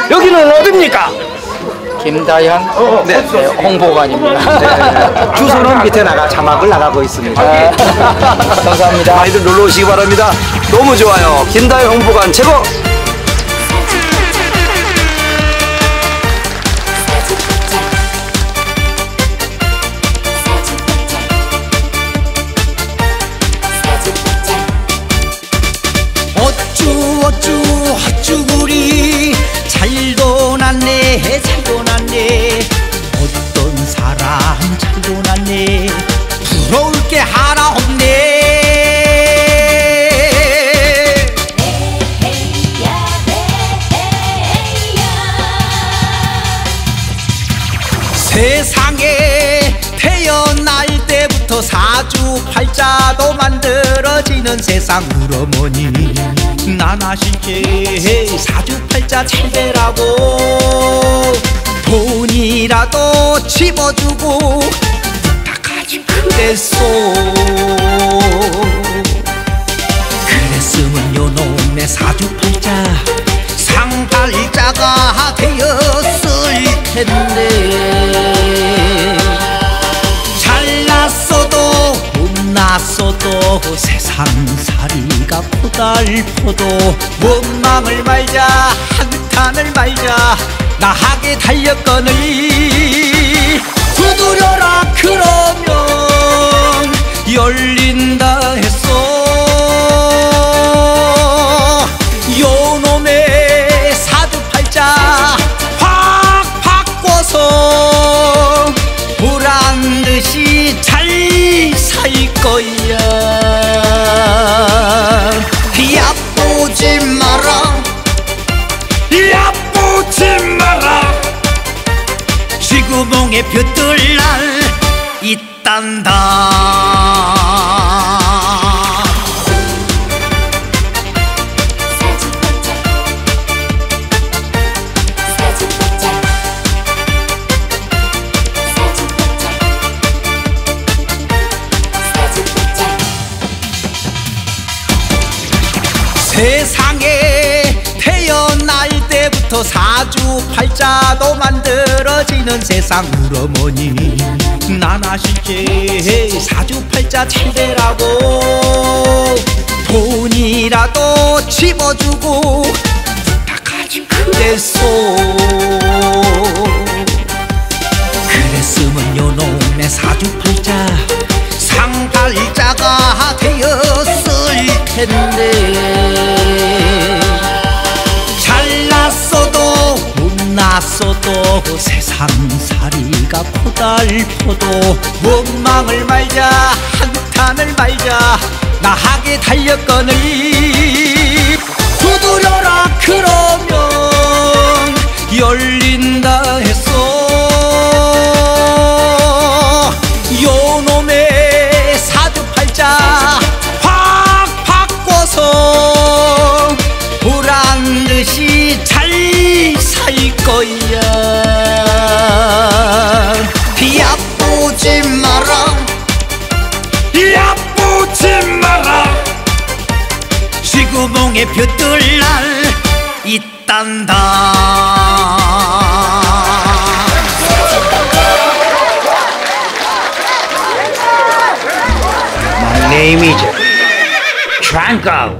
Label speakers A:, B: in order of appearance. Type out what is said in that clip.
A: 여기는 어딥니까?
B: 김다현 홍보관입니다.
C: 네. 주소는 밑에 자막을 나가고 있습니다.
B: 감사합니다.
A: 많이들 놀러 오시기 바랍니다. 너무 좋아요. 김다현 홍보관 최고!
D: 어쭈 헛쭈구리 잘도 났네 잘도 났네 어떤 사람 잘도 났네 부러울 게 하나 없네 세상에 태어날 때부터 사주팔자도 만들어지는 세상 우러머니 나나실게 사주팔자 잘 되라고 돈이라도 집어주고 부탁하지 그랬소 그랬으면 요놈의 사주팔자 상팔자가 되었을 텐데 잘났어도 못났어도 세상살이가 고달퍼도 원망을 말자 한탄을 말자 나하게 달렸거니 두드려라 그러면 열린다 했어 요놈의 사주팔자 확 바꿔서 보란듯이 잘 살 거야 야보지 마라 야보지 마라 쥐구멍에 벼뜰 날 있단다 세상에 태어날 때부터 사주팔자도 만들어지는 세상 우러머니 나나실게 사주팔자 잘 되라고 돈이라도 집어주고 부탁하지 그랬소 그랬으면 요놈의 사주팔자 상팔자가 되었을 텐데 잘났어도 못났어도 세상살이가 고달퍼도 원망을 말자 한탄을 말자 나하게 달렸거니 두드려라 그러면 열린다 했어 요놈의 사주팔자 확 바꿔서 보란듯이 잘 살 거야 야보지 마라 야보지 마라 쥐구멍에 벼뜰 날 있단다
C: My name is Tranko.